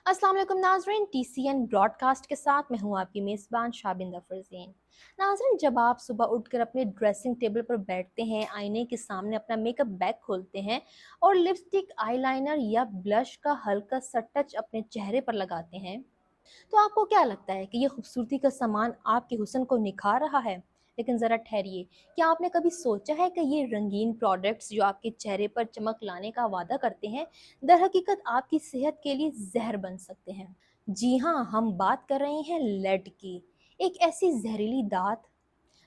अस्सलाम वालेकुम नाज़रीन, TCN ब्रॉडकास्ट के साथ मैं हूँ आपकी मेज़बान शाबिंदा फरज़ीन। नाज़रीन, जब आप सुबह उठकर अपने ड्रेसिंग टेबल पर बैठते हैं, आईने के सामने अपना मेकअप बैग खोलते हैं और लिपस्टिक, आईलाइनर या ब्लश का हल्का सा टच अपने चेहरे पर लगाते हैं, तो आपको क्या लगता है कि ये खूबसूरती का सामान आपके हुस्न को निखार रहा है? लेकिन ज़रा ठहरिए, क्या आपने कभी सोचा है कि ये रंगीन प्रोडक्ट्स जो आपके चेहरे पर चमक लाने का वादा करते हैं, दरहकीकत आपकी सेहत के लिए ज़हर बन सकते हैं? जी हाँ, हम बात कर रहे हैं लेड की, एक ऐसी जहरीली दात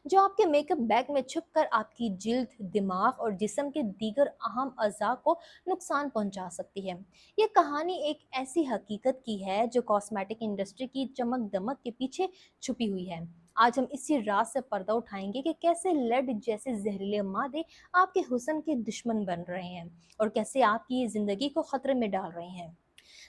जो आपके मेकअप बैग में छुपकर आपकी जिल्द, दिमाग और जिस्म के दीगर अहम अज़ा को नुकसान पहुंचा सकती है। ये कहानी एक ऐसी हकीकत की है जो कॉस्मेटिक इंडस्ट्री की चमक दमक के पीछे छुपी हुई है। आज हम इसी राज से पर्दा उठाएंगे कि कैसे लेड जैसे जहरीले मादे आपके हुस्न के दुश्मन बन रहे हैं और कैसे आपकी ये जिंदगी को खतरे में डाल रहे हैं।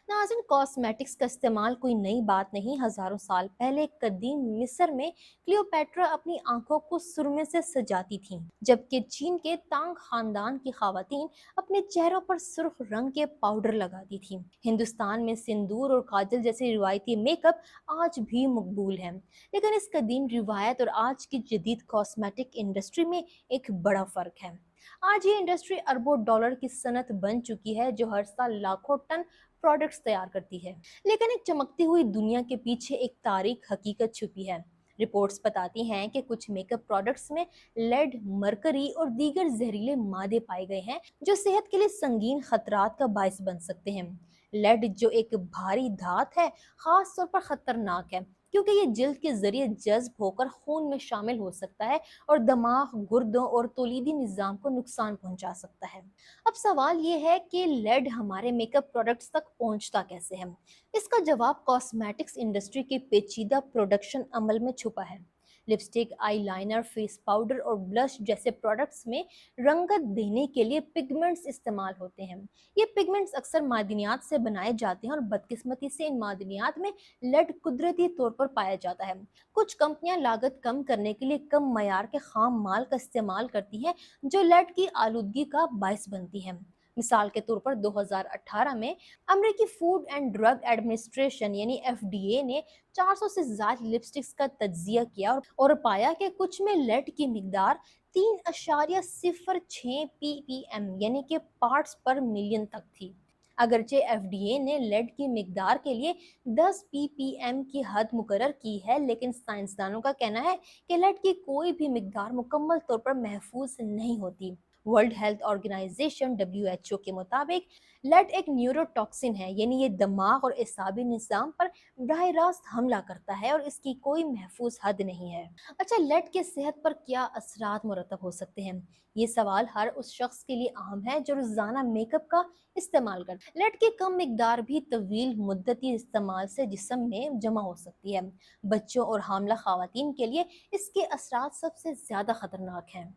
नाज़रीन, कॉस्मेटिक्स का इस्तेमाल कोई नई बात नहीं। हजारों साल पहले कदीम मिस्र में क्लियोपेट्रा अपनी आंखों को सुरमे से सजाती थीं, जबकि चीन के तांग खानदान की खवातीन अपने चेहरों पर सुर्ख रंग के पाउडर लगाती थीं। हिंदुस्तान में सिंदूर और काजल जैसे रिवायती मेकअप आज भी मकबूल हैं, लेकिन इस कदीम रिवायत और आज की जदीद कॉस्मेटिक इंडस्ट्री में एक बड़ा फर्क है। आज ये इंडस्ट्री अरबों डॉलर की सनत बन चुकी है जो हर साल लाखों टन प्रोडक्ट्स तैयार करती है। लेकिन एक चमकती हुई दुनिया के पीछे एक तारीख हकीकत छुपी है। रिपोर्ट्स बताती हैं कि कुछ मेकअप प्रोडक्ट्स में लेड, मरकरी और दीगर जहरीले मादे पाए गए हैं जो सेहत के लिए संगीन खतरात का बायस बन सकते हैं। लेड जो एक भारी धात है, खास तौर पर खतरनाक है क्योंकि ये जिल्द के जरिए जज्ब होकर खून में शामिल हो सकता है और दिमाग, गुर्दों और तौलीदी निज़ाम को नुकसान पहुंचा सकता है। अब सवाल ये है कि लेड हमारे मेकअप प्रोडक्ट्स तक पहुंचता कैसे है? इसका जवाब कॉस्मेटिक्स इंडस्ट्री के पेचीदा प्रोडक्शन अमल में छुपा है। लिपस्टिक, आईलाइनर, फेस पाउडर और ब्लश जैसे प्रोडक्ट्स में रंगत देने के लिए पिगमेंट्स इस्तेमाल होते हैं। ये पिगमेंट्स अक्सर मादनियात से बनाए जाते हैं और बदकिस्मती से इन मादनियात में लेड कुदरती तौर पर पाया जाता है। कुछ कंपनियां लागत कम करने के लिए कम मयार के खाम माल का इस्तेमाल करती हैं जो लेड की आलूदगी का बायस बनती है। मिसाल के तौर पर 2018 में अमेरिकी फूड एंड ड्रग एडमिनिस्ट्रेशन यानी FDA ने 400 से ज्यादा लिपस्टिक्स का तज्जिया किया और पाया कि कुछ में लेड की मिकदार 3.06 ppm यानी कि पार्ट्स पर मिलियन तक थी। अगरचे FDA ने लेड की मिकदार के लिए 10 ppm की हद मुकर्रर की है, लेकिन साइंसदानों का कहना है कि लेड की कोई भी मिकदार मुकम्मल तौर पर महफूज नहीं होती। वर्ल्ड हेल्थ ऑर्गेनाइजेशन WHO के मुताबिक लेड एक न्यूरोटॉक्सिन है, यानी ये दिमाग और एसाबी निज़ाम पर बराह रास्त हमला करता है और इसकी कोई महफूज हद नहीं है। अच्छा, लेड के सेहत पर क्या असरात मुरतब हो सकते हैं? ये सवाल हर उस शख्स के लिए अहम है जो रोजाना मेकअप का इस्तेमाल करता है। लेड की कम मिकदार भी तवील मुद्दती इस्तेमाल से जिस्म में जमा हो सकती है। बच्चों और हामला खवातीन के लिए इसके असरात सबसे ज्यादा खतरनाक हैं।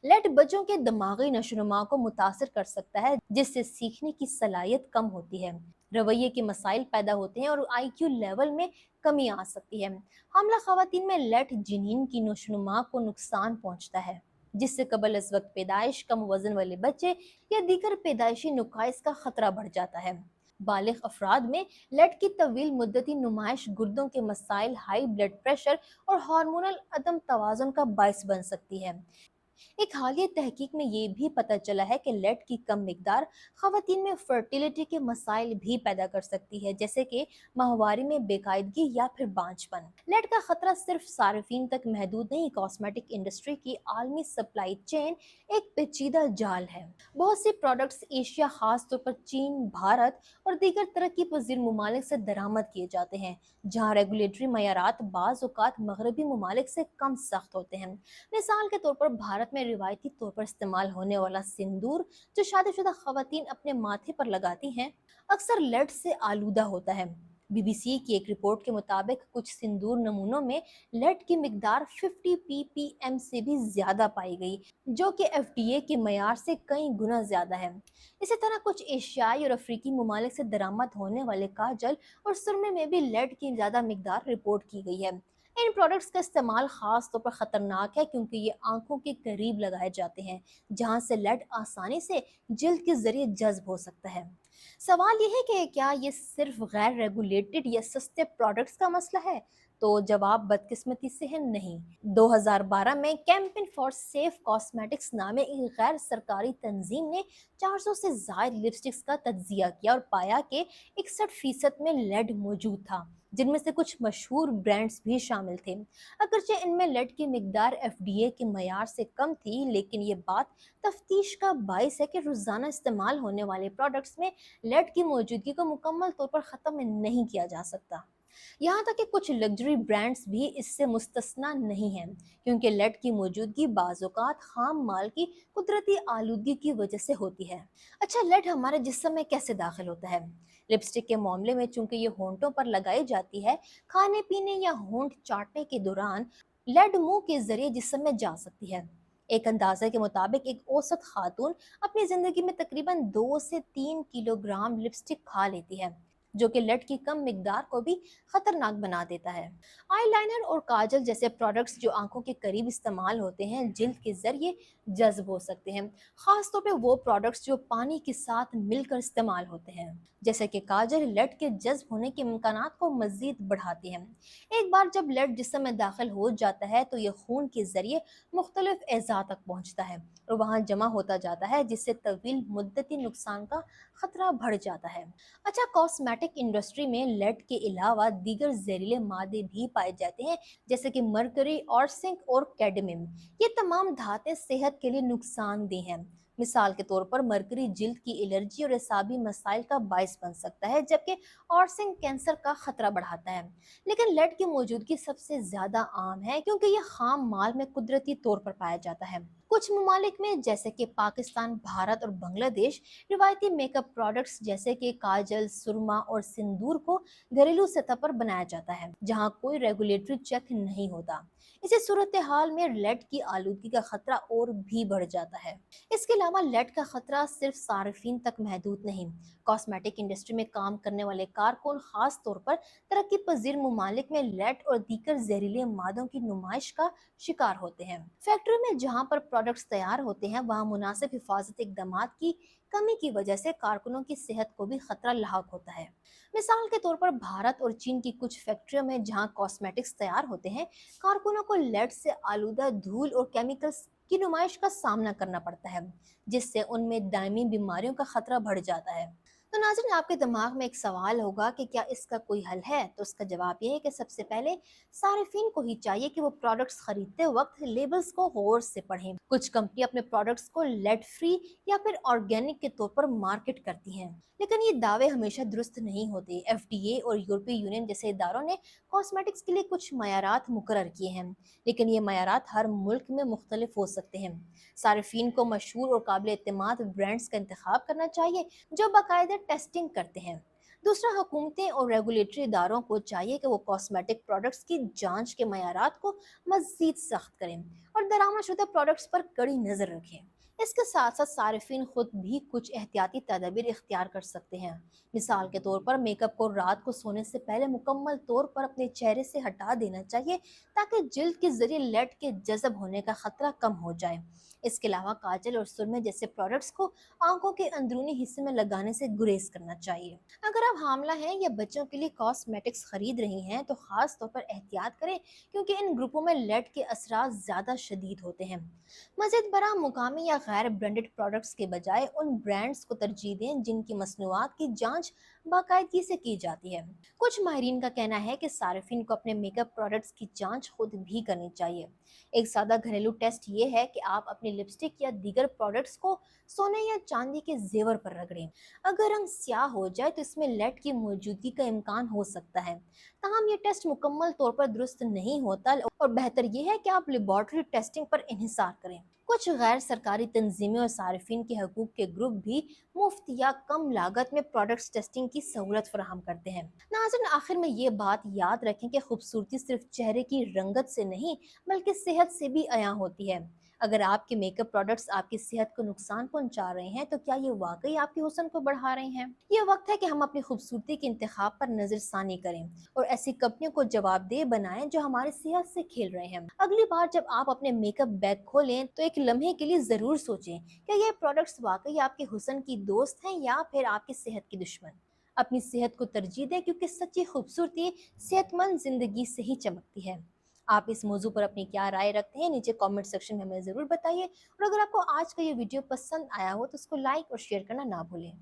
लेड बच्चों के दिमागी नशोनुमा को मुतासर कर सकता है, जिससे सीखने की सलाहियत कम होती है, रवैये के मसाइल पैदा होते हैं और IQ लेवल में कमी आ सकती है। हामला खवातीन में लेड जिनीन की नशोनुमा को नुकसान पहुंचता है, जिससे कबल अज वक्त पैदाइश, कम वजन वाले बच्चे या दीगर पैदाइशी नुकाइस का खतरा बढ़ जाता है। बालिग अफराद में लेड की तवील मुद्दती नुमाइश गुर्दों के मसाइल, हाई ब्लड प्रेशर और हार्मोनल अदम तवाज़ुन का बायस बन सकती है। एक हालिया तहकीक में ये भी पता चला है कि लेड की कम मिकदार खवातीन में फर्टिलिटी के मसाइल भी पैदा कर सकती है, जैसे कि माहवारी में बेकायदगी या फिर बांझपन। लेड का खतरा सिर्फ सार्फिन तक महदूद नहीं, कॉस्मेटिक इंडस्ट्री की आलमी सप्लाई चेन एक पेचीदा जाल है। बहुत सी प्रोडक्ट्स एशिया, खास तौर पर चीन, भारत और दीगर तरक्की पजीर ममालिक से दरामद किए जाते हैं, जहाँ रेगुलेटरी मयारात बाज़ औक़ात मगरबी ममालिक से कम सख्त होते हैं। मिसाल के तौर पर भारत में रिवायती तौर पर इस्तेमाल होने वाला सिंदूर जो शादीशुदा खवातीन अपने माथे पर लगाती हैं, अक्सर लेड से आलूदा होता है। BBC की एक रिपोर्ट के मुताबिक कुछ सिंदूर नमूनों में लेड की मिकदार 50 ppm से भी ज्यादा पाई गई, जो कि FDA के मयार से कई गुना ज्यादा है। इसी तरह कुछ एशियाई और अफ्रीकी ममालिक से दरामद होने वाले काजल और सुरमे में भी लेड की ज्यादा मिकदार रिपोर्ट की गई है। इन प्रोडक्ट्स का इस्तेमाल खास तौर पर खतरनाक है क्योंकि ये आंखों के करीब लगाए जाते हैं, जहां से लेड आसानी से जिल्द के जरिए जज्ब हो सकता है। सवाल ये है कि क्या ये सिर्फ गैर रेगुलेटेड या सस्ते प्रोडक्ट्स का मसला है? तो जवाब बदकिस्मती से है नहीं। 2012 में कैंपेन फॉर सेफ कॉस्मेटिक्स नामे एक गैर सरकारी तंजीम ने 400 से ज्यादा लिपस्टिक्स का तज्जिया किया और पाया कि 61% में लेड मौजूद था, जिनमें से कुछ मशहूर ब्रांड्स भी शामिल थे। अगरचे इनमें लेड की मिकदार एफडीए के मयार से कम थी, लेकिन ये बात तफ्तीश का बाइस है कि रोजाना इस्तेमाल होने वाले प्रोडक्ट्स में लेड की मौजूदगी को मुकम्मल तौर पर ख़त्म नहीं किया जा सकता। यहाँ तक कि कुछ लग्जरी ब्रांड्स भी इससे मुस्तस्ना नहीं हैं, क्योंकि लेड की मौजूदगी बाज़-औक़ात खाम माल की कुदरती आलूदगी की वजह से होती है। अच्छा, लेड हमारे जिस्म में कैसे दाखिल होता है? लिपस्टिक के मामले में चूंकि ये होंठों पर लगाई जाती है, खाने पीने या होंठ चाटने के दौरान लेड मुंह के जरिए जिस्म में जा सकती है। एक अंदाजे के मुताबिक एक औसत खातून अपनी जिंदगी में तकरीबन 2 से 3 किलोग्राम लिपस्टिक खा लेती है, जो कि लेड की कम मिकदार को भी खतरनाक बना देता है। आईलाइनर और काजल जैसे प्रोडक्ट्स जो आंखों के करीब इस्तेमाल होते हैं, जिल्द के जरिए जज्ब हो सकते हैं, खासतौर पे वो प्रोडक्ट्स जो पानी के साथ मिलकर इस्तेमाल होते हैं, जैसे कि काजल लेड के जज्ब होने के इम्कानात को मजीद बढ़ाती है। एक बार जब लेड जिस्म में दाखिल हो जाता है तो ये खून के जरिए मुख्तलिफ अज़ा तक पहुँचता है और वहाँ जमा होता जाता है, जिससे तवील मुद्दती नुकसान का खतरा बढ़ जाता है। अच्छा, कॉस्मेटिक इंडस्ट्री में लेड के अलावा दीगर जहरीले मादे भी पाए जाते हैं, जैसे कि मरकरी, ऑर्सिंक और कैडमियम। ये तमाम धातें सेहत के लिए नुकसानदेह हैं। मिसाल के तौर पर मरकरी जिल्द की एलर्जी और एसाबी मसाइल का बायस बन सकता है, जबकि ऑर्सिंक कैंसर का खतरा बढ़ाता है। लेकिन लेड की मौजूदगी सबसे ज्यादा आम है, क्योंकि यह खाम माल में कुदरती तौर पर पाया जाता है। कुछ ममालिक में जैसे कि पाकिस्तान, भारत और बांग्लादेश रिवायती मेकअप प्रोडक्ट्स जैसे कि काजल, सुरमा और सिंदूर को घरेलू सतह पर बनाया जाता है, जहां कोई रेगुलेटरी चेक नहीं होता। इसी सूरत हाल में लेड की आलूदगी का खतरा और भी बढ़ जाता है। इसके अलावा लेड का खतरा सिर्फ सार्फिन तक महदूद नहीं। कॉस्मेटिक इंडस्ट्री में काम करने वाले कारकुन खास तौर पर तरक्की पजीर ममालिक में लेड और दीगर जहरीले मादों की नुमाइश का शिकार होते हैं। फैक्ट्री में जहां पर प्रोडक्ट्स तैयार होते हैं, वहां मुनासिब हिफाजत इकदाम की कमी की वजह से कारकुनों की सेहत को भी खतरा लाहक होता है। मिसाल के तौर पर भारत और चीन की कुछ फैक्ट्रियों में जहां कॉस्मेटिक्स तैयार होते हैं, कारकुनों को लेड से आलूदा धूल और केमिकल्स की नुमाइश का सामना करना पड़ता है, जिससे उनमें दायमी बीमारियों का खतरा बढ़ जाता है। तो नाज़रीन, आपके दिमाग में एक सवाल होगा कि क्या इसका कोई हल है? तो उसका जवाब ये है कि सबसे पहले सार्फिन को ही चाहिए कि वो प्रोडक्ट्स खरीदते वक्त लेबल्स को गौर से पढ़ें। कुछ कंपनी अपने प्रोडक्ट्स को लेड फ्री या फिर ऑर्गेनिक के तौर पर मार्केट करती हैं, लेकिन ये दावे हमेशा दुरुस्त नहीं होते। एफडीए और यूरोपीय यूनियन जैसे इदारों ने कॉस्मेटिक्स के लिए कुछ मयारात मुकर्रर किए हैं, लेकिन ये मयारात हर मुल्क में मुख्तलिफ हो सकते हैं। सार्फिन को मशहूर और काबिल एतमाद ब्रांड्स का इंतखाब करना चाहिए जो बाकायदा टेस्टिंग करते हैं। दूसरा, हुकूमतें और रेगुलेटरी इदारों को चाहिए कि वो कॉस्मेटिक प्रोडक्ट्स की जांच के मयारात को मज़ीद सख्त करें और दरामदशुदा प्रोडक्ट्स पर कड़ी नज़र रखें। इसके साथ साथ सार्फिन खुद भी कुछ एहतियाती तदाबीर इख्तियार कर सकते हैं। मिसाल के तौर पर मेकअप को रात को सोने से पहले मुकम्मल तौर पर अपने चेहरे से हटा देना चाहिए, ताकि जिल्द के जरिए लेड के जज़ब होने का खतरा कम हो जाए। इसके अलावा काजल और सुरमे जैसे प्रोडक्ट्स को आंखों के अंदरूनी हिस्से में लगाने से गुरेज करना चाहिए। अगर आप हामला हैं या बच्चों के लिए कॉस्मेटिक्स खरीद रही हैं, तो खास तौर पर एहतियात करें, क्योंकि इन ग्रुपों में लेड के असरात ज़्यादा शदीद होते हैं। मज़ीद बरा, मुकामी या गैर ब्रांडेड प्रोडक्ट्स के बजाय उन ब्रांड्स को तरजीह दें जिनकी मसनूआत की जांच बाकायदगी से की जाती है। कुछ माहिरीन का कहना है कि सार्फिन को अपने मेकअप प्रोडक्ट्स की जांच खुद भी करनी चाहिए। एक सादा घरेलू टेस्ट ये है कि आप अपनी लिपस्टिक या दीगर प्रोडक्ट्स को सोने या चांदी के जेवर पर रगड़ें। अगर रंग स्याह हो जाए तो इसमें लेड की मौजूदगी का इम्कान हो सकता है। ताहम ये टेस्ट मुकम्मल तौर पर दुरुस्त नहीं होता और बेहतर यह है कि आप लेबॉर्ट्री टेस्टिंग पर इन्हिसार करें। कुछ गैर सरकारी तंजीमें और सार्फिन के हकूक के ग्रुप भी मुफ्त या कम लागत में प्रोडक्ट्स टेस्टिंग की सहूलत फराहम करते हैं। नाज़रीन, आखिर में ये बात याद रखें कि खूबसूरती सिर्फ चेहरे की रंगत से नहीं बल्कि सेहत से भी अया होती है। अगर आपके मेकअप प्रोडक्ट्स आपकी सेहत को नुकसान पहुंचा रहे हैं तो क्या ये वाकई आपके हुस्न को बढ़ा रहे हैं? ये वक्त है कि हम अपनी खूबसूरती के इंतखाब पर नजरसानी करें और ऐसी कंपनियों को जवाबदेह बनाएं जो हमारी सेहत से खेल रहे हैं। अगली बार जब आप अपने मेकअप बैग खोलें तो एक लम्हे के लिए जरूर सोचें क्या ये प्रोडक्ट्स वाकई आपके हुस्न की दोस्त हैं या फिर आपकी सेहत की दुश्मन। अपनी सेहत को तरजीह दें क्योंकि सच्ची खूबसूरती सेहतमंद जिंदगी से ही चमकती है। आप इस मौजू पर अपनी क्या राय रखते हैं नीचे कमेंट सेक्शन में हमें ज़रूर बताइए और अगर आपको आज का ये वीडियो पसंद आया हो तो उसको लाइक और शेयर करना ना भूलें।